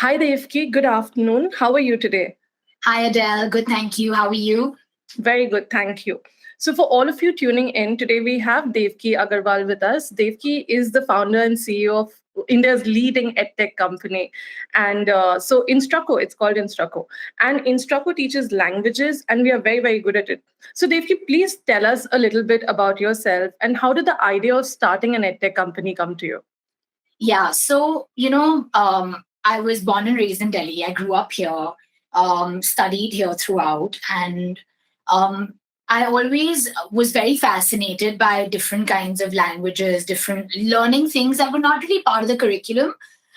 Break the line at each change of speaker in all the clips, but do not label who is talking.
Hi, Devki. Good afternoon. How are you today?
Hi, Adele. Good, thank you. How are you?
Very good, thank you. So, for all of you tuning in, today we have Devki Agarwal with us. Devki is the founder and CEO of India's leading edtech company. And Instrucko, it's called Instrucko. And Instrucko teaches languages, and we are very, very good at it. So, Devki, please tell us a little bit about yourself and how did the idea of starting an edtech company come to you?
Yeah, I was born and raised in Delhi. I grew up here, studied here throughout, and um, I always was very fascinated by different kinds of languages, different learning things that were not really part of the curriculum,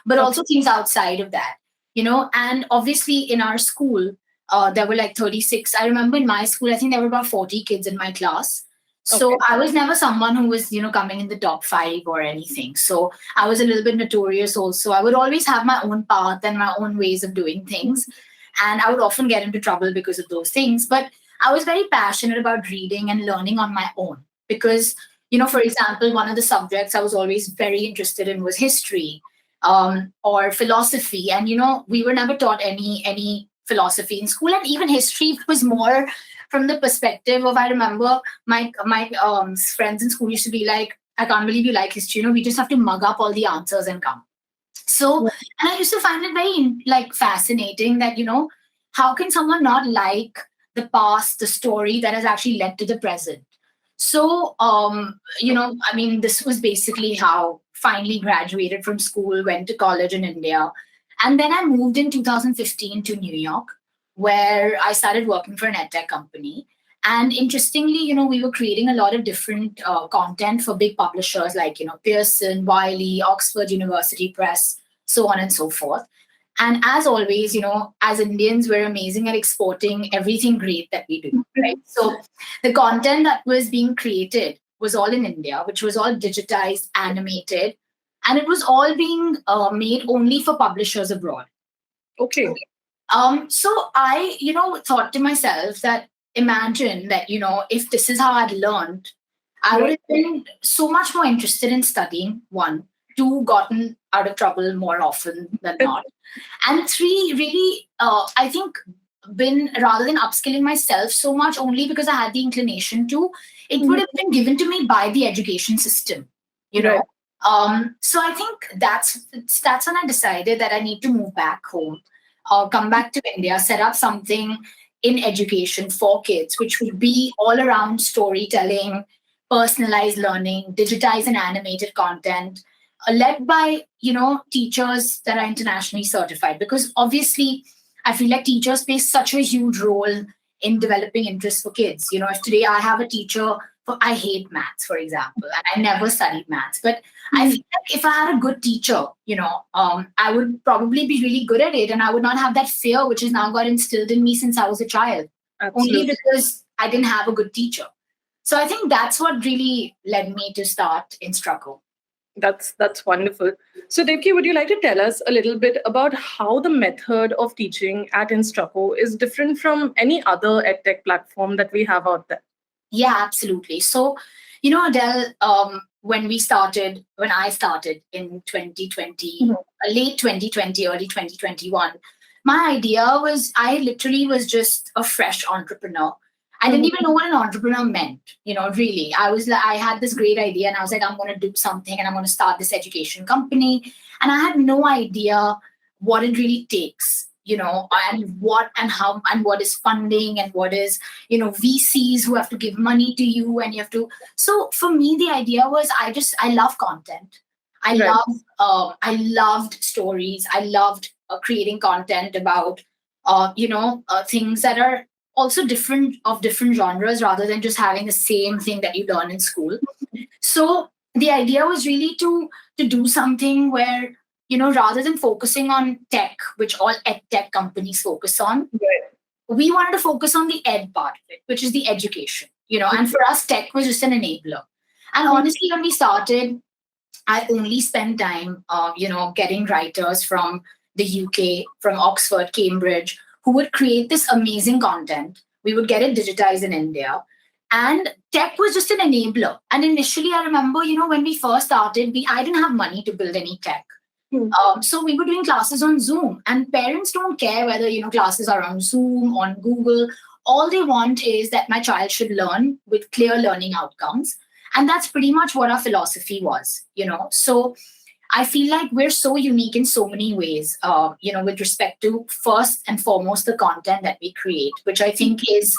but
Okay.
also things outside of that. And obviously in our school, there were like 36. I remember in my school, I think there were about 40 kids in my class. So
Okay.
I was never someone who was, coming in the top five or anything. So I was a little bit notorious also. I would always have my own path and my own ways of doing things. And I would often get into trouble because of those things. But I was very passionate about reading and learning on my own. Because, for example, one of the subjects I was always very interested in was history or philosophy. And, we were never taught any philosophy in school. And even history was more from the perspective of, I remember my friends in school used to be like, I can't believe you like history. We just have to mug up all the answers and come. So, and I used to find it very like fascinating that how can someone not like the past, the story that has actually led to the present. So, I mean, this was basically how finally graduated from school, went to college in India, and then I moved in 2015 to New York, where I started working for an edtech company. And interestingly, we were creating a lot of different content for big publishers like, Pearson, Wiley, Oxford University Press, so on and so forth. And as always, as Indians, we're amazing at exporting everything great that we do, right? So the content that was being created was all in India, which was all digitized, animated, and it was all being made only for publishers abroad.
Okay.
So I, thought to myself that imagine that, if this is how I'd learned, I would
Right.
have been so much more interested in studying, one, two, gotten out of trouble more often than not. And three, really, I think been rather than upskilling myself so much only because I had the inclination to, it would have been given to me by the education system, you know.
Right.
So I think that's when I decided that I need to move back home, come back to India, set up something in education for kids, which would be all around storytelling, personalized learning, digitized and animated content, led by teachers that are internationally certified. Because obviously, I feel like teachers play such a huge role in developing interest for kids. If today I have a teacher for I hate maths, for example, and I never studied maths, but I feel like if I had a good teacher, I would probably be really good at it, and I would not have that fear which has now got instilled in me since I was a child, only
Absolutely.
because I didn't have a good teacher. So I think that's what really led me to start Instrucko.
That's wonderful. So, Devki, would you like to tell us a little bit about how the method of teaching at Instrucko is different from any other edtech platform that we have out there?
Yeah, absolutely. So, Adele, when I started in 2020,
Mhm.
late 2020, early 2021, my idea was I literally was just a fresh entrepreneur. I didn't
Mhm.
even know what an entrepreneur meant, really. I had this great idea and I was like, I'm going to do something and I'm going to start this education company. And I had no idea what it really takes, and what and how and what is funding and what is VCs who have to give money to you and you have to. So for me, the idea was I love content.
Right.
I loved stories. I loved creating content about things that are also different of different genres rather than just having the same thing that you learn in school. So the idea was really to do something where rather than focusing on tech, which all ed tech companies focus on,
Right.
we wanted to focus on the ed part of it, which is the education, and for us, tech was just an enabler. And honestly, when we started, I only spent time, getting writers from the UK, from Oxford, Cambridge, who would create this amazing content. We would get it digitized in India. And tech was just an enabler. And initially, I remember, when we first started, I didn't have money to build any tech. So we were doing classes on Zoom, and parents don't care whether, classes are on Zoom, on Google. All they want is that my child should learn with clear learning outcomes. And that's pretty much what our philosophy was. So I feel like we're so unique in so many ways, with respect to first and foremost the content that we create, which I think is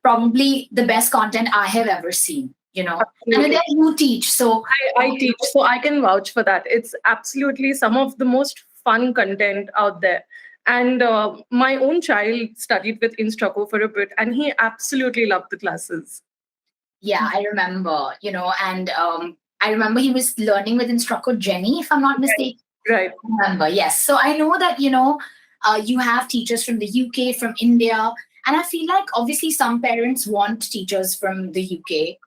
probably the best content I have ever seen. And
Absolutely.
then you teach. So
I teach, so I can vouch for that. It's absolutely some of the most fun content out there. And my own child studied with Instrucko for a bit, and he absolutely loved the classes.
yeah, I remember, and I remember he was learning with instructor Jenny, if I'm not mistaken.
Right.
Remember, yes. So I know that, you have teachers from the UK, from India. And I feel like obviously some parents want teachers from the UK,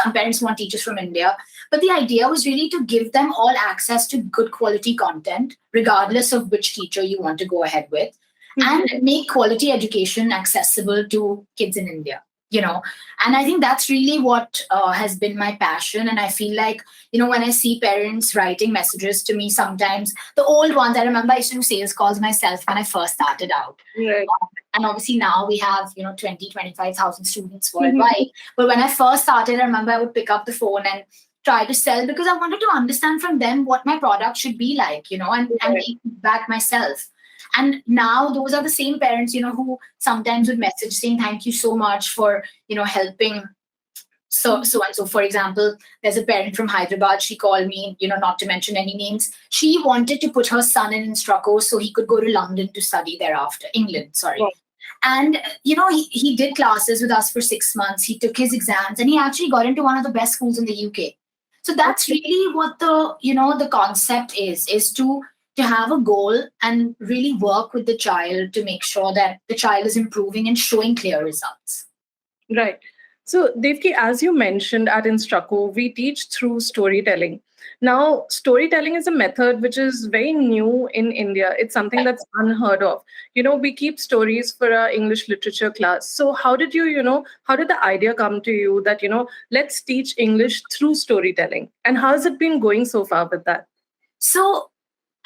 some parents want teachers from India. But the idea was really to give them all access to good quality content, regardless of which teacher you want to go ahead with, and make quality education accessible to kids in India. And I think that's really what has been my passion. And I feel like, when I see parents writing messages to me sometimes, the old ones, I remember I used to do sales calls myself when I first started out.
Right.
And obviously now we have, 25,000 students worldwide. But when I first started, I remember I would pick up the phone and try to sell because I wanted to understand from them what my product should be like, and take back myself. And now those are the same parents, who sometimes would message saying, thank you so much for, helping. So and so, for example, there's a parent from Hyderabad. She called me, not to mention any names. She wanted to put her son in Instrucko so he could go to London to study thereafter, England, sorry.
Right.
And, he did classes with us for 6 months. He took his exams and he actually got into one of the best schools in the UK. So that's really what the concept is to have a goal and really work with the child to make sure that the child is improving and showing clear results.
Right. So, Devki, as you mentioned at Instrucko, we teach through storytelling. Now, storytelling is a method which is very new in India. It's something that's unheard of. We keep stories for our English literature class. So, how did the idea come to you that, let's teach English through storytelling? And how has it been going so far with that?
So,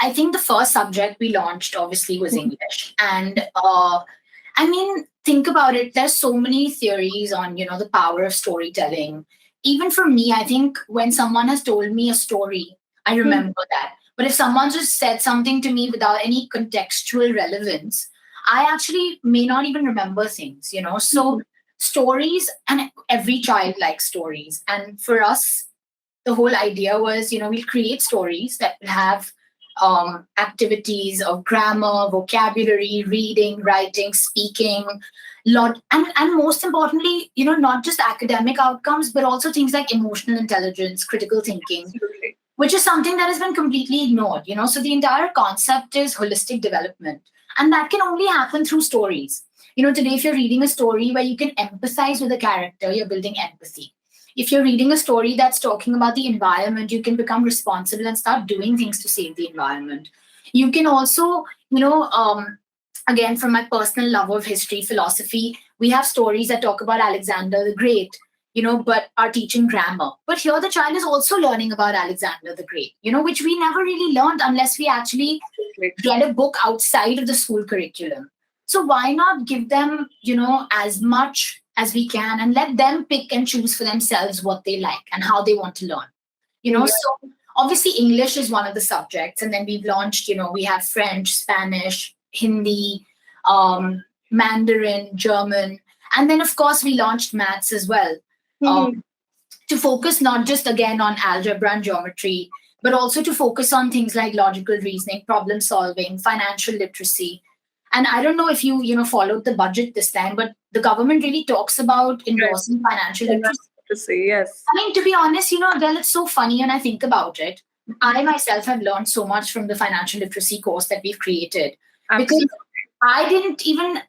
I think the first subject we launched obviously was English. And think about it. There's so many theories on, the power of storytelling. Even for me, I think when someone has told me a story, I remember that. But if someone just said something to me without any contextual relevance, I actually may not even remember things. So stories, and every child likes stories. And for us, the whole idea was, we'll create stories that will have activities of grammar, vocabulary, reading, writing, speaking, and most importantly, not just academic outcomes, but also things like emotional intelligence, critical thinking,
Absolutely.
which is something that has been completely ignored. So the entire concept is holistic development, and that can only happen through stories. Today, if you're reading a story where you can empathize with a character, you're building empathy. If you're reading a story that's talking about the environment, you can become responsible and start doing things to save the environment. You can also, again, from my personal love of history, philosophy, we have stories that talk about Alexander the Great, but are teaching grammar. But here the child is also learning about Alexander the Great, which we never really learned unless we actually get a book outside of the school curriculum. So why not give them, as much as we can and let them pick and choose for themselves what they like and how they want to learn. So obviously English is one of the subjects. And then we've launched, we have French, Spanish, Hindi, Mandarin, German. And then, of course, we launched maths as well to focus not just, again, on algebra and geometry, but also to focus on things like logical reasoning, problem solving, financial literacy. And I don't know if you followed the budget this time, but the government really talks about endorsing financial literacy.
Yes.
I mean, to be honest, Adele, it's so funny when I think about it. I myself have learned so much from the financial literacy course that we've created.
Absolutely.
Because I didn't even,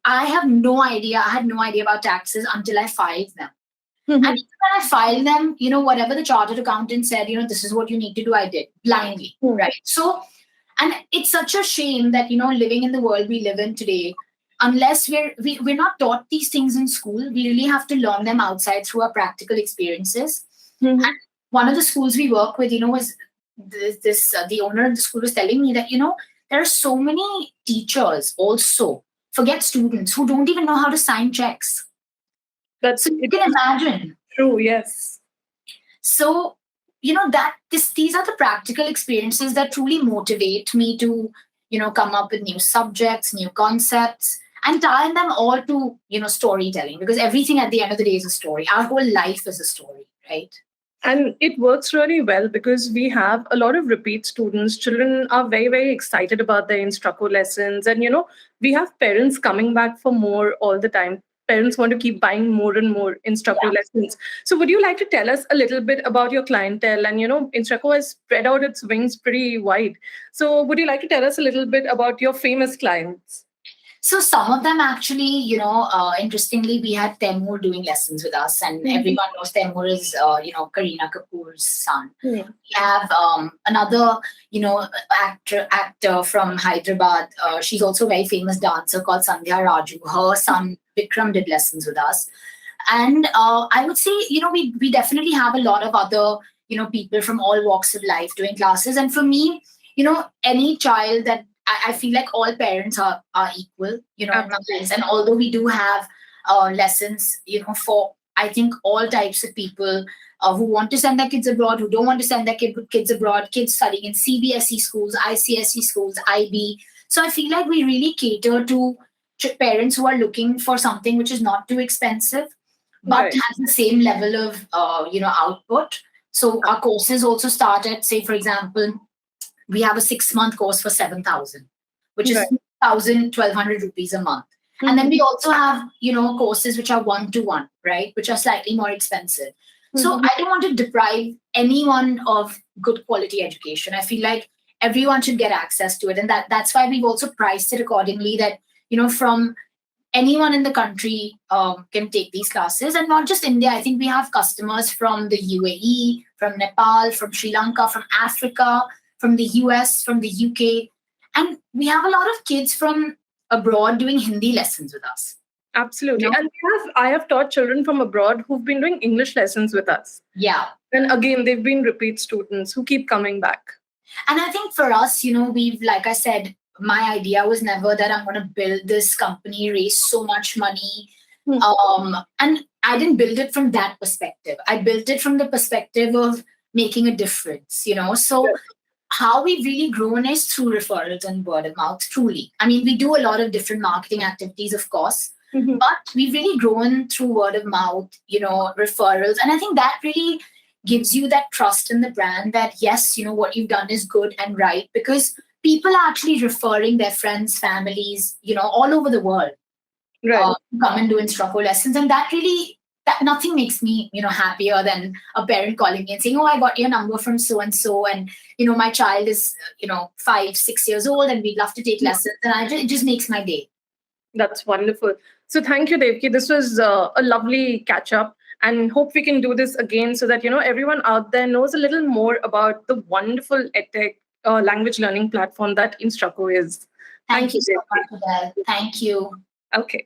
I have no idea. I had no idea about taxes until I filed them. And even when I filed them, whatever the chartered accountant said, this is what you need to do, I did blindly, right? So, and it's such a shame that, living in the world we live in today, unless we're not taught these things in school, we really have to learn them outside through our practical experiences. And one of the schools we work with, was the owner of the school was telling me that, there are so many teachers also, forget students, who don't even know how to sign checks.
That's
So you
it.
can imagine.
True. Yes.
So, these are the practical experiences that truly motivate me to, come up with new subjects, new concepts, and tie them all to, storytelling, because everything at the end of the day is a story. Our whole life is a story, right?
And it works really well because we have a lot of repeat students. Children are very, very excited about their instrucko lessons. And, we have parents coming back for more all the time. Parents want to keep buying more and more instrucko lessons. So, would you like to tell us a little bit about your clientele? And, Instrucko has spread out its wings pretty wide. So, would you like to tell us a little bit about your famous clients?
So some of them actually, interestingly, we had Temur doing lessons with us, and everyone knows Temur is, Kareena Kapoor's son.
Yeah.
We have another, actor from Hyderabad. She's also a very famous dancer called Sandhya Raju. Her son Vikram did lessons with us, and I would say, we definitely have a lot of other, people from all walks of life doing classes. And for me, any child that I feel like all parents are equal, in my eyes. And although we do have lessons, for I think all types of people who want to send their kids abroad, who don't want to send their kids abroad, kids studying in CBSE schools, ICSE schools, IB. So I feel like we really cater to parents who are looking for something which is not too expensive, but
Right.
has the same level of, output. So our courses also start at, say, for example, we have a 6-month course for 7,000, which is
Right.
1,200 rupees a month. And then we also have, courses which are 1-to-1, right, which are slightly more expensive. So I don't want to deprive anyone of good quality education. I feel like everyone should get access to it. And that's why we've also priced it accordingly, that, from anyone in the country can take these classes. And not just India. I think we have customers from the UAE, from Nepal, from Sri Lanka, from Africa, from the US, from the UK. And we have a lot of kids from abroad doing Hindi lessons with us.
Absolutely. And I have taught children from abroad who've been doing English lessons with us.
Yeah.
And again, they've been repeat students who keep coming back.
And I think for us, we've, like I said, my idea was never that I'm going to build this company, raise so much money. And I didn't build it from that perspective. I built it from the perspective of making a difference, So how we've really grown is through referrals and word of mouth, truly. I mean, we do a lot of different marketing activities, of course, but we've really grown through word of mouth, referrals. And I think that really gives you that trust in the brand that, yes, what you've done is good and right, because people are actually referring their friends, families, all over the world,
Right.
come and do instructor lessons. And that nothing makes me, happier than a parent calling me and saying, "Oh, I got your number from so and so, and my child is, 5-6 years old, and we'd love to take lessons." And it just makes my day.
That's wonderful. So thank you, Devvaki. This was a lovely catch up, and hope we can do this again so that everyone out there knows a little more about the wonderful edtech language learning platform that Instrucko is.
Thank you so much, Adele. Thank you.
Okay.